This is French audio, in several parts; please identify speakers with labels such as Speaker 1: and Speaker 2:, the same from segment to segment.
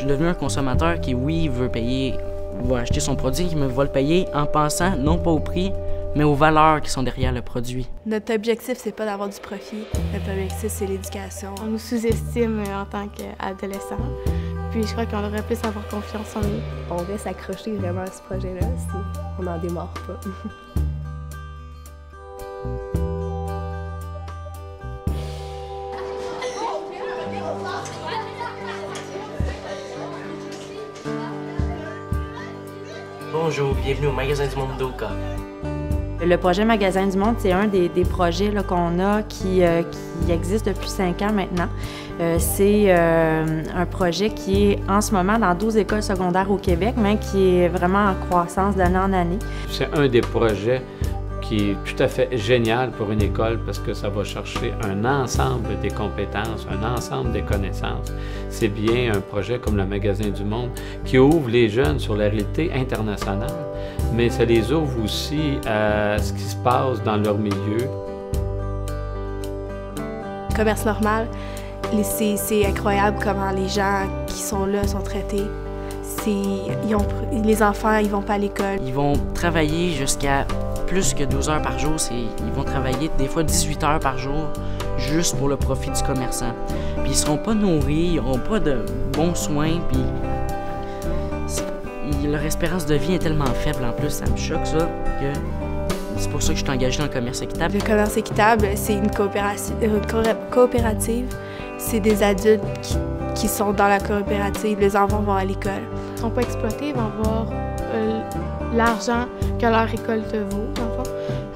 Speaker 1: devenu un consommateur qui, oui, veut payer, va acheter son produit, mais va le payer en pensant non pas au prix, mais aux valeurs qui sont derrière le produit.
Speaker 2: Notre objectif, c'est pas d'avoir du profit. Notre objectif, c'est l'éducation.
Speaker 3: On nous sous-estime en tant qu'adolescents. Puis je crois qu'on devrait plus avoir confiance en nous.
Speaker 4: On reste accroché vraiment à ce projet-là si on n'en démarre pas.
Speaker 5: Bonjour, bienvenue au Magasin du Monde d'Oka.
Speaker 6: Le projet Magasin du Monde, c'est un des projets qu'on a qui existe depuis 5 ans maintenant. C'est un projet qui est en ce moment dans 12 écoles secondaires au Québec, mais qui est vraiment en croissance d'année en année.
Speaker 7: C'est un des projets qui est tout à fait génial pour une école parce que ça va chercher un ensemble des compétences, un ensemble des connaissances. C'est bien un projet comme le Magasin du Monde qui ouvre les jeunes sur la réalité internationale, mais ça les ouvre aussi à ce qui se passe dans leur milieu.
Speaker 2: Commerce normal, c'est incroyable comment les gens qui sont là sont traités. Les enfants, ils vont pas à l'école.
Speaker 1: Ils vont travailler jusqu'à plus que 12 heures par jour. Ils vont travailler des fois 18 heures par jour juste pour le profit du commerçant. Puis ils seront pas nourris, ils n'auront pas de bons soins, puis leur espérance de vie est tellement faible en plus, ça me choque ça, que c'est pour ça que je suis engagée dans le commerce équitable.
Speaker 2: Le commerce équitable, c'est une coopérative. C'est des adultes qui sont dans la coopérative, les enfants vont à l'école.
Speaker 3: Ils ne sont pas exploités, ils vont avoir l'argent que leur récolte vaut, dans le fond.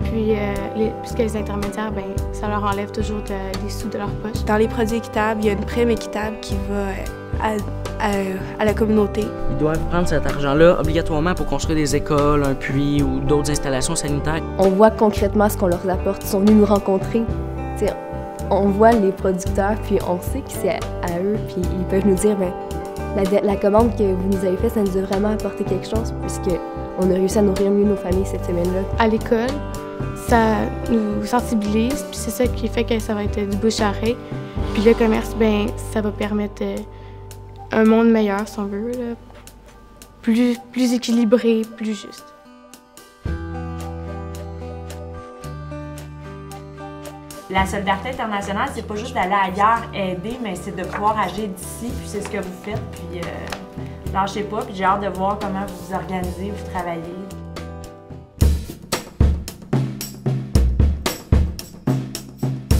Speaker 3: Puis, puisque les intermédiaires, bien, ça leur enlève toujours des sous de leur poche.
Speaker 2: Dans les produits équitables, il y a une prime équitable qui va à la communauté.
Speaker 1: Ils doivent prendre cet argent-là obligatoirement pour construire des écoles, un puits ou d'autres installations sanitaires.
Speaker 4: On voit concrètement ce qu'on leur apporte. Ils sont venus nous rencontrer. T'sais, on voit les producteurs, puis on sait que c'est à eux, puis ils peuvent nous dire, bien, la commande que vous nous avez faite, ça nous a vraiment apporté quelque chose, puisqu'on a réussi à nourrir mieux nos familles cette semaine-là.
Speaker 3: À l'école, ça nous sensibilise, puis c'est ça qui fait que ça va être du bouche-à-oreille. Puis le commerce, bien, ça va permettre un monde meilleur, si on veut, là. Plus équilibré, plus juste.
Speaker 6: La solidarité internationale, c'est pas juste d'aller ailleurs aider, mais c'est de pouvoir agir d'ici, puis c'est ce que vous faites, puis lâchez pas, puis j'ai hâte de voir comment vous vous organisez, vous travaillez.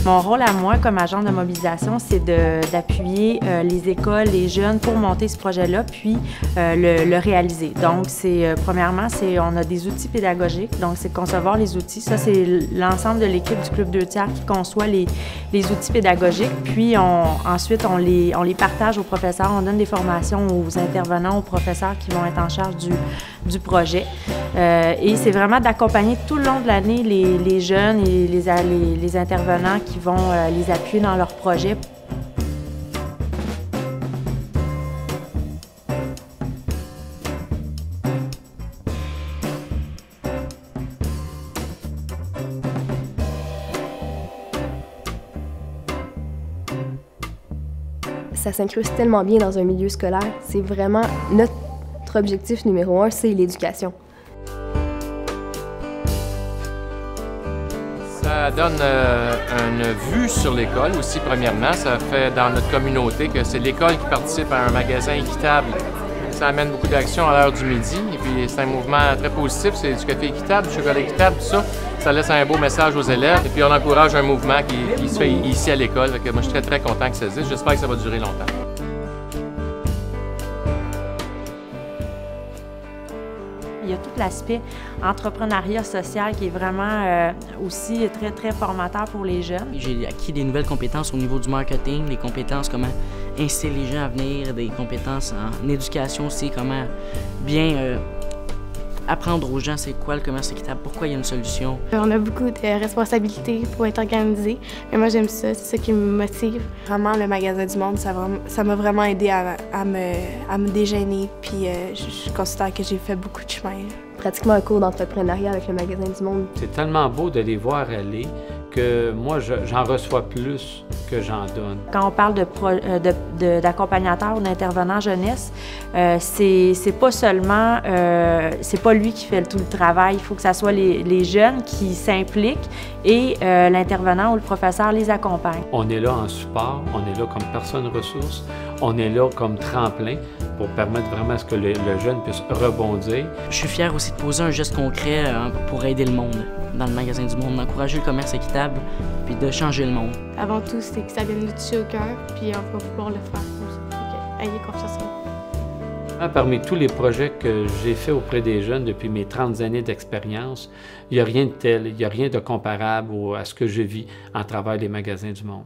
Speaker 6: Mon rôle à moi comme agent de mobilisation, c'est d'appuyer les écoles, les jeunes pour monter ce projet-là, puis le réaliser. Donc, premièrement, on a des outils pédagogiques, donc c'est concevoir les outils. Ça, c'est l'ensemble de l'équipe du Club 2 tiers qui conçoit les outils pédagogiques. Puis, ensuite, on les partage aux professeurs. On donne des formations aux intervenants, aux professeurs qui vont être en charge du projet. Et c'est vraiment d'accompagner tout le long de l'année les jeunes et les intervenants qui vont les appuyer dans leur projet.
Speaker 4: Ça s'incruste tellement bien dans un milieu scolaire. C'est vraiment notre objectif numéro 1, c'est l'éducation.
Speaker 8: Ça donne une vue sur l'école aussi, premièrement. Ça fait dans notre communauté que c'est l'école qui participe à un magasin équitable. Ça amène beaucoup d'actions à l'heure du midi. Et puis c'est un mouvement très positif. C'est du café équitable, du chocolat équitable, tout ça. Ça laisse un beau message aux élèves. Et puis on encourage un mouvement qui se fait ici à l'école. Moi, je suis très content que ça existe. J'espère que ça va durer longtemps.
Speaker 6: Il y a tout l'aspect entrepreneuriat social qui est vraiment aussi très formateur pour les jeunes.
Speaker 1: J'ai acquis des nouvelles compétences au niveau du marketing, des compétences comment inciter les gens à venir, des compétences en éducation aussi, comment bien apprendre aux gens c'est quoi le commerce équitable, pourquoi il y a une solution.
Speaker 3: On a beaucoup de responsabilités pour être organisé, mais moi j'aime ça, c'est ça qui me motive.
Speaker 2: Vraiment, le Magasin du Monde, ça m'a vraiment aidé à me dégainer, puis je considère que j'ai fait beaucoup de chemin.
Speaker 4: Pratiquement un cours d'entrepreneuriat avec le Magasin du Monde.
Speaker 7: C'est tellement beau de les voir aller que moi, j'en reçois plus que j'en donne.
Speaker 6: Quand on parle d'accompagnateur ou d'intervenant jeunesse, c'est pas seulement, c'est pas lui qui fait tout le travail. Il faut que ce soit les jeunes qui s'impliquent et l'intervenant ou le professeur les accompagne.
Speaker 7: On est là en support, on est là comme personne ressource, on est là comme tremplin pour permettre vraiment à ce que le jeune puisse rebondir.
Speaker 1: Je suis fier aussi de poser un geste concret pour aider le monde dans le magasin du monde, d'encourager le commerce équitable puis de changer le monde.
Speaker 3: Avant tout, c'est que ça vient nous toucher au cœur, puis on va pouvoir le faire aussi. Donc, ayez confiance en nous.
Speaker 7: Parmi tous les projets que j'ai faits auprès des jeunes depuis mes 30 années d'expérience, il n'y a rien de tel, il n'y a rien de comparable à ce que je vis en travers les magasins du monde.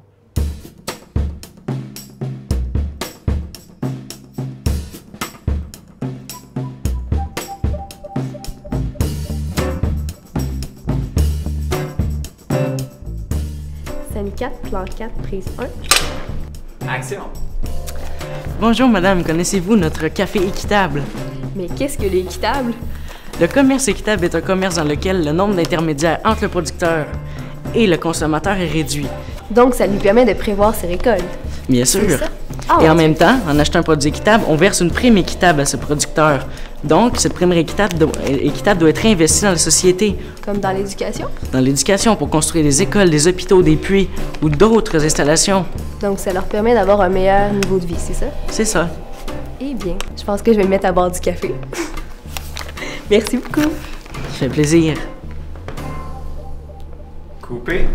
Speaker 4: Scène 4, plan 4, prise 1.
Speaker 5: Action!
Speaker 1: Bonjour madame, connaissez-vous notre café équitable?
Speaker 4: Mais qu'est-ce que l'équitable?
Speaker 1: Le commerce équitable est un commerce dans lequel le nombre d'intermédiaires entre le producteur et le consommateur est réduit.
Speaker 4: Donc, ça lui permet de prévoir ses récoltes.
Speaker 1: Bien sûr.
Speaker 4: C'est ça? Ah,
Speaker 1: Et en même temps, en achetant un produit équitable, on verse une prime équitable à ce producteur. Donc, cette prime équitable doit être réinvestie dans la société.
Speaker 4: Comme dans l'éducation?
Speaker 1: Dans l'éducation, pour construire des écoles, des hôpitaux, des puits ou d'autres installations.
Speaker 4: Donc, ça leur permet d'avoir un meilleur niveau de vie, c'est ça?
Speaker 1: C'est ça.
Speaker 4: Eh bien, je pense que je vais me mettre à boire du café. Merci beaucoup.
Speaker 1: Ça fait plaisir.
Speaker 5: Coupé.